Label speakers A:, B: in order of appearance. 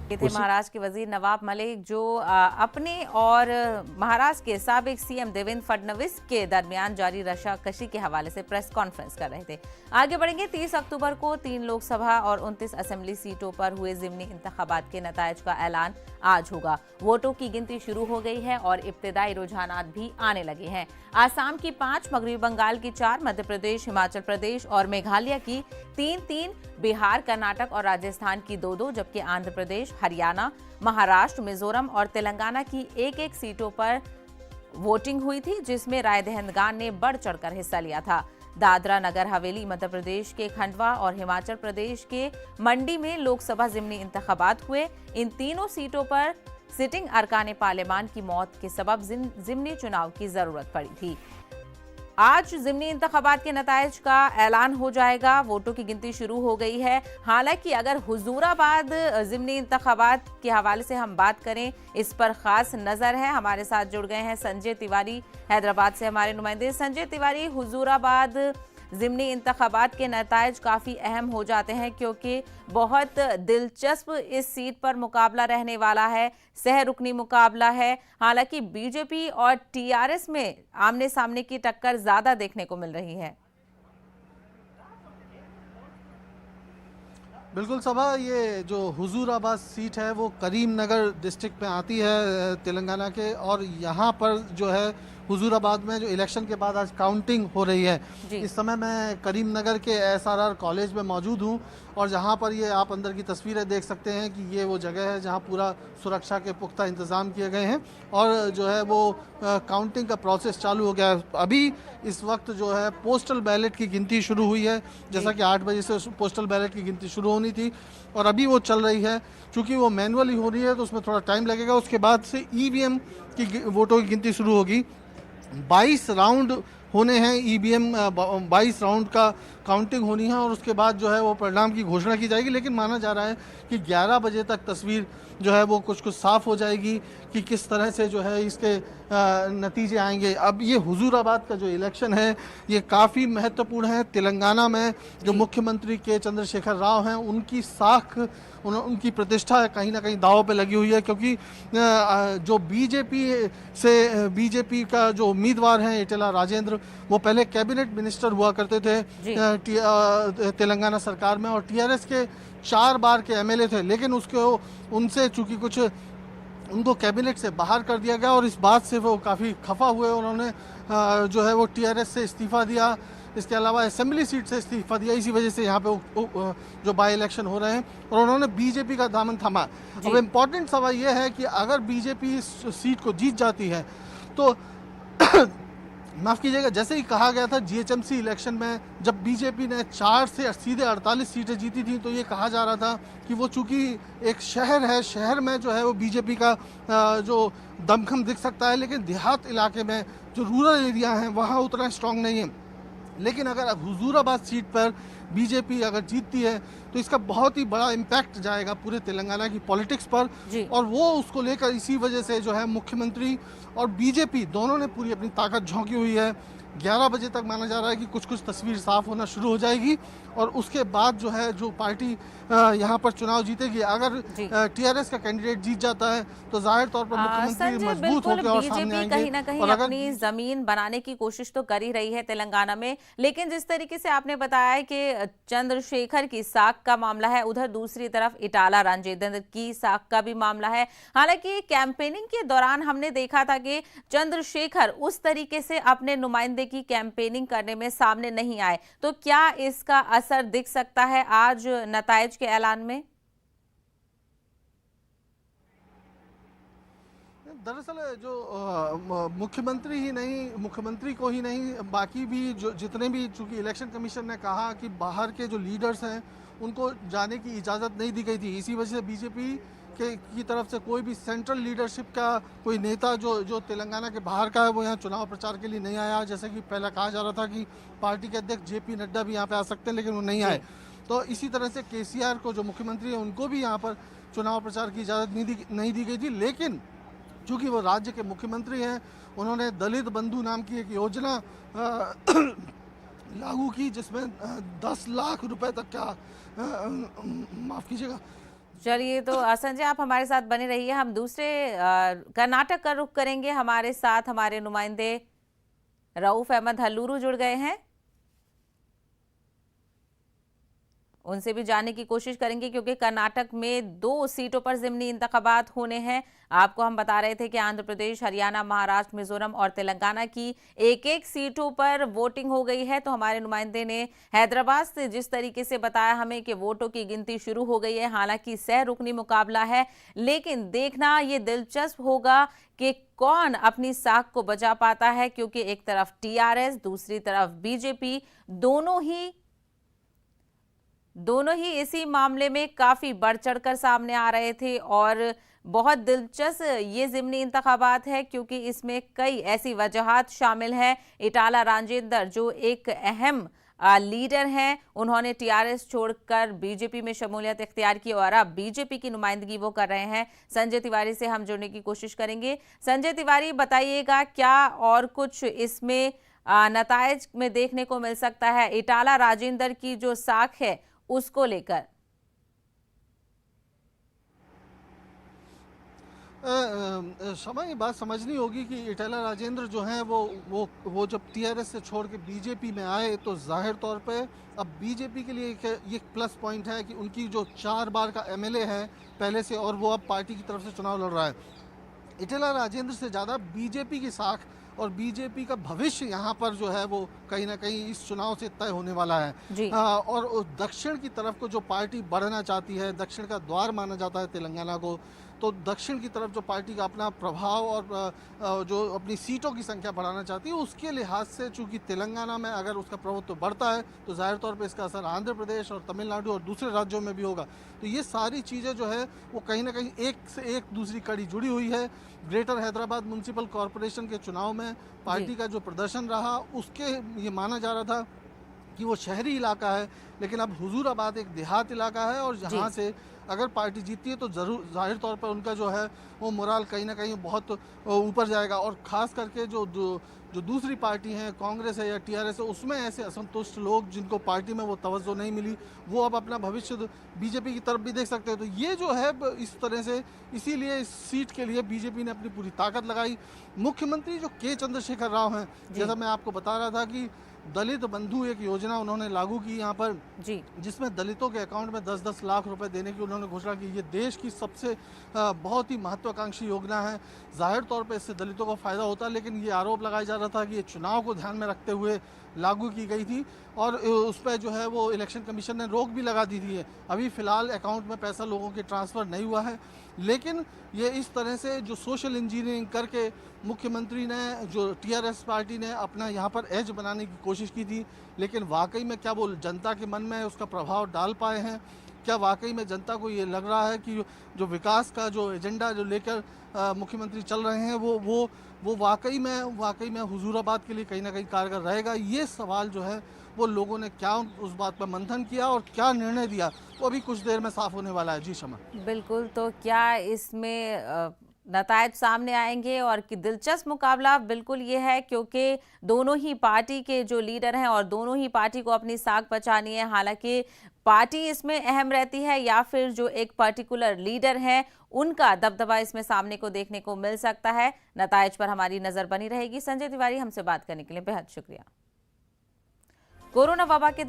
A: ये थे महाराष्ट्र के वजीर नवाब मलिक जो अपने और महाराष्ट्र के साबिक सीएम देवेंद्र फडणवीस के दरमियान जारी रशाकशी के हवाले से प्रेस कॉन्फ्रेंस कर रहे थे। आगे बढ़ेंगे। 30 अक्टूबर को 3 लोकसभा और 29 असेंबली सीटों पर हुए जिमनी इंतखाबात के नतायज का ऐलान आज होगा। वोटों की गिनती शुरू हो गई है और इब्तिदाई रुझानात भी आने लगे हैं। आसाम की 5, मगरबी बंगाल की 4, मध्य प्रदेश, हिमाचल प्रदेश और मेघालय की 3-3, बिहार, कर्नाटक और राजस्थान की 2-2, जबकि आंध्र प्रदेश, हरियाणा, महाराष्ट्र, मिजोरम और तेलंगाना की 1-1 सीटों पर वोटिंग हुई थी, जिसमें राय दहिंदगान ने बढ़ चढ़कर हिस्सा लिया था। दादरा नगर हवेली, मध्य प्रदेश के खंडवा और हिमाचल प्रदेश के मंडी में लोकसभा जिमनी इंतखाबात हुए। इन तीनों सीटों पर सिटिंग अरकान पार्लियामान की मौत के सबब जिमनी चुनाव की जरूरत पड़ी थी। आज जिमनी इंतखाबात के नतायज का ऐलान हो जाएगा। वोटों की गिनती शुरू हो गई है। हालांकि अगर हुजूराबाद जिमनी इंतखाबात के हवाले से हम बात करें, इस पर खास नजर है। हमारे साथ जुड़ गए हैं संजय तिवारी, हैदराबाद से हमारे नुमाइंदे। संजय तिवारी, हुजूराबाद जिमनी इंतखाबात के नतायज काफ़ी अहम हो जाते हैं क्योंकि बहुत दिलचस्प इस सीट पर मुकाबला रहने वाला है, सह रुकनी मुकाबला है। हालांकि बीजेपी और टीआरएस में आमने सामने की टक्कर ज़्यादा देखने को मिल रही है।
B: बिल्कुल सभा, ये जो हुजूराबाद सीट है वो करीमनगर डिस्ट्रिक्ट में आती है तेलंगाना के, और यहाँ पर जो है हुजूराबाद में जो इलेक्शन के बाद आज काउंटिंग हो रही है। इस समय मैं करीमनगर के एसआरआर कॉलेज में मौजूद हूँ और जहाँ पर ये आप अंदर की तस्वीरें देख सकते हैं कि ये वो जगह है जहाँ पूरा सुरक्षा के पुख्ता इंतज़ाम किए गए हैं और जो है वो काउंटिंग का प्रोसेस चालू हो गया है। अभी इस वक्त जो है पोस्टल बैलेट की गिनती शुरू हुई है, जैसा कि 8 बजे से पोस्टल बैलेट की गिनती शुरू होनी थी और अभी वो चल रही है। चूँकि वो मैनुअली हो रही है तो उसमें थोड़ा टाइम लगेगा। उसके बाद से ईवीएम की वोटों की गिनती शुरू होगी। 22 राउंड होने हैं, ईवीएम 22 राउंड का काउंटिंग होनी है और उसके बाद जो है वो परिणाम की घोषणा की जाएगी। लेकिन माना जा रहा है कि 11 बजे तक तस्वीर जो है वो कुछ साफ हो जाएगी कि किस तरह से जो है इसके नतीजे आएंगे। अब ये हुजूराबाद का जो इलेक्शन है ये काफ़ी महत्वपूर्ण है। तेलंगाना में जो मुख्यमंत्री के चंद्रशेखर राव हैं उनकी साख, उनकी प्रतिष्ठा कहीं ना कहीं दांव पे लगी हुई है, क्योंकि जो बीजेपी का जो उम्मीदवार हैं इटेला राजेंद्र, वो पहले कैबिनेट मिनिस्टर हुआ करते थे तेलंगाना सरकार में और टीआरएस के 4 बार के एमएलए थे। लेकिन उनसे चूंकि कुछ उनको कैबिनेट से बाहर कर दिया गया और इस बात से वो काफ़ी खफा हुए। उन्होंने जो है वो टीआरएस से इस्तीफ़ा दिया, इसके अलावा असेंबली सीट से इस्तीफा दिया। इसी वजह से यहाँ पे जो बाई इलेक्शन हो रहे हैं और उन्होंने बीजेपी का दामन थामा। अब इम्पोर्टेंट सवाल यह है कि अगर बीजेपी इस सीट को जीत जाती है तो माफ़ कीजिएगा, जैसे ही कहा गया था जीएचएमसी इलेक्शन में जब बीजेपी ने 4 से सीधे 48 सीटें जीती थी तो ये कहा जा रहा था कि वो चूँकि एक शहर है, शहर में जो है वो बीजेपी का जो दमखम दिख सकता है, लेकिन देहात इलाके में जो रूरल एरिया हैं वहाँ उतना स्ट्रांग नहीं है। लेकिन अगर हुजूराबाद सीट पर बीजेपी अगर जीतती है तो इसका बहुत ही बड़ा इम्पैक्ट जाएगा पूरे तेलंगाना की पॉलिटिक्स पर और वो उसको लेकर इसी वजह से जो है मुख्यमंत्री और बीजेपी दोनों ने पूरी अपनी ताकत झोंकी हुई है। 11 बजे तक माना जा रहा है कि कुछ तस्वीर साफ होना शुरू हो जाएगी और उसके बाद जो है जो पार्टी यहाँ पर चुनाव जीतेगी, अगर टीआरएस का कैंडिडेट जीत जाता है तो जाहिर तौर पर मुख्यमंत्री मजबूत होकर और सामने आएंगे।
A: कहीं ना कहीं अपनी जमीन बनाने की कोशिश तो कर ही रही है तेलंगाना में, लेकिन जिस तरीके से आपने बताया है कि चंद्रशेखर की साख का मामला है, उधर दूसरी तरफ इटाला राजेंद्र की साख का भी मामला है। हालांकि कैंपेनिंग के दौरान हमने देखा था कि चंद्रशेखर उस तरीके से अपने नुमाइंदे की कैंपेनिंग करने में सामने नहीं आए, तो क्या इसका असर दिख सकता है आज नतायज के ऐलान में?
B: दरअसल जो मुख्यमंत्री को ही नहीं बाकी भी जो जितने भी, चूंकि इलेक्शन कमीशन ने कहा कि बाहर के जो लीडर्स हैं उनको जाने की इजाज़त नहीं दी गई थी, इसी वजह से बीजेपी की तरफ से कोई भी सेंट्रल लीडरशिप का कोई नेता जो तेलंगाना के बाहर का है वो यहाँ चुनाव प्रचार के लिए नहीं आया। जैसे कि पहले कहा जा रहा था कि पार्टी के अध्यक्ष जेपी नड्डा भी यहाँ पे आ सकते हैं, लेकिन वो नहीं आए। तो इसी तरह से केसीआर को जो मुख्यमंत्री है उनको भी यहाँ पर चुनाव प्रचार की इजाज़त नहीं दी गई थी। लेकिन चूँकि वो राज्य के मुख्यमंत्री हैं, उन्होंने दलित बंधु नाम की एक योजना लागू की जिसमें 10 लाख रुपए तक का माफ़ कीजिएगा
A: चलिए, तो संजय आप हमारे साथ बने रहिए। हम दूसरे कर्नाटक का रुख करेंगे। हमारे साथ हमारे नुमाइंदे रऊफ अहमद हल्लूरू जुड़ गए हैं, उनसे भी जानने की कोशिश करेंगे क्योंकि कर्नाटक में 2 सीटों पर ज़िमनी इंतखाबात होने हैं। आपको हम बता रहे थे कि आंध्र प्रदेश, हरियाणा, महाराष्ट्र, मिजोरम और तेलंगाना की एक-एक सीटों पर वोटिंग हो गई है। तो हमारे नुमाइंदे ने हैदराबाद से जिस तरीके से बताया हमें कि वोटों की गिनती शुरू हो गई है, हालांकि सह रुकनी मुकाबला है, लेकिन देखना ये दिलचस्प होगा कि कौन अपनी साख को बचा पाता है, क्योंकि एक तरफ टीआरएस, दूसरी तरफ बीजेपी, दोनों ही इसी मामले में काफी बढ़ चढ़कर सामने आ रहे थे। और बहुत दिलचस्प ये ज़िमनी इंतखाबात है क्योंकि इसमें कई ऐसी वजहात शामिल है। इटाला राजेंद्र जो एक अहम लीडर हैं, उन्होंने टीआरएस छोड़कर बीजेपी में शमूलियत इख्तियार की और अब बीजेपी की नुमाइंदगी वो कर रहे हैं। संजय तिवारी से हम जुड़ने की कोशिश करेंगे। संजय तिवारी, बताइएगा क्या और कुछ इसमें नतायज में देखने को मिल सकता है इटाला राजेंद्र की जो साख है उसको लेकर?
B: शमा, ये बात समझनी होगी कि इटाला राजेंद्र जो हैं वो जब टीआरएस से छोड़ के बीजेपी में आए तो जाहिर तौर पे अब बीजेपी के लिए ये प्लस पॉइंट है कि उनकी जो 4 बार का एमएलए है पहले से, और वो अब पार्टी की तरफ से चुनाव लड़ रहा है। इटाला राजेंद्र से ज़्यादा बीजेपी की साख और बीजेपी का भविष्य यहाँ पर जो है वो कहीं ना कहीं इस चुनाव से तय होने वाला है
A: जी।
B: और उस दक्षिण की तरफ को जो पार्टी बढ़ना चाहती है, दक्षिण का द्वार माना जाता है तेलंगाना को, तो दक्षिण की तरफ जो पार्टी का अपना प्रभाव और जो अपनी सीटों की संख्या बढ़ाना चाहती है, उसके लिहाज से चूंकि तेलंगाना में अगर उसका प्रभुत्व बढ़ता है तो जाहिर तौर पे इसका असर आंध्र प्रदेश और तमिलनाडु और दूसरे राज्यों में भी होगा। तो ये सारी चीज़ें जो है वो कहीं ना कहीं एक से एक दूसरी कड़ी जुड़ी हुई है। ग्रेटर हैदराबाद म्यूनसिपल कॉरपोरेशन के चुनाव में पार्टी का जो प्रदर्शन रहा उसके ये माना जा रहा था कि वो शहरी इलाका है, लेकिन अब हुजूराबाद एक देहात इलाका है और यहाँ से अगर पार्टी जीतती है तो ज़रूर जाहिर तौर पर उनका जो है वो मोराल कहीं ना कहीं बहुत ऊपर जाएगा। और ख़ास करके जो दूसरी पार्टी हैं, कांग्रेस है या टीआरएस है, उसमें ऐसे असंतुष्ट लोग जिनको पार्टी में वो तवज्जो नहीं मिली, वो अब अपना भविष्य बीजेपी की तरफ भी देख सकते हैं। तो ये जो है इस तरह से, इसीलिए इस सीट के लिए बीजेपी ने अपनी पूरी ताकत लगाई। मुख्यमंत्री जो के चंद्रशेखर राव हैं, जैसा मैं आपको बता रहा था कि दलित बंधु एक योजना उन्होंने लागू की यहाँ पर जी, जिसमें दलितों के अकाउंट में 10-10 लाख रुपए देने की उन्होंने घोषणा की। ये देश की सबसे बहुत ही महत्वाकांक्षी योजना है। जाहिर तौर पे इससे दलितों को फायदा होता है, लेकिन ये आरोप लगाया जा रहा था कि ये चुनाव को ध्यान में रखते हुए लागू की गई थी और उस पर जो है वो इलेक्शन कमीशन ने रोक भी लगा दी थी। अभी फ़िलहाल अकाउंट में पैसा लोगों के ट्रांसफ़र नहीं हुआ है, लेकिन ये इस तरह से जो सोशल इंजीनियरिंग करके मुख्यमंत्री ने, जो टीआरएस पार्टी ने अपना यहाँ पर एज बनाने की कोशिश की थी, लेकिन वाकई में क्या वो जनता के मन में उसका प्रभाव डाल पाए हैं? क्या वाकई में जनता को ये लग रहा है कि जो विकास का जो एजेंडा जो लेकर मुख्यमंत्री चल रहे हैं वो वाकई में हुजूराबाद के लिए कहीं ना कहीं कारगर रहेगा? ये सवाल जो है वो लोगों ने क्या उस बात पर मंथन किया और क्या निर्णय दिया, वो अभी कुछ देर में साफ होने वाला है। जी शमा।
A: बिल्कुल, तो क्या इसमें नतायज सामने आएंगे? और कि दिलचस्प मुकाबला बिल्कुल ये है क्योंकि दोनों ही पार्टी के जो लीडर हैं और दोनों ही पार्टी को अपनी साख बचानी है। हालांकि पार्टी इसमें अहम रहती है या फिर जो एक पर्टिकुलर लीडर है उनका दबदबा इसमें सामने को देखने को मिल सकता है। नतायज पर हमारी नजर बनी रहेगी। संजय तिवारी, हमसे बात करने के लिए बेहद शुक्रिया। कोरोना वबा के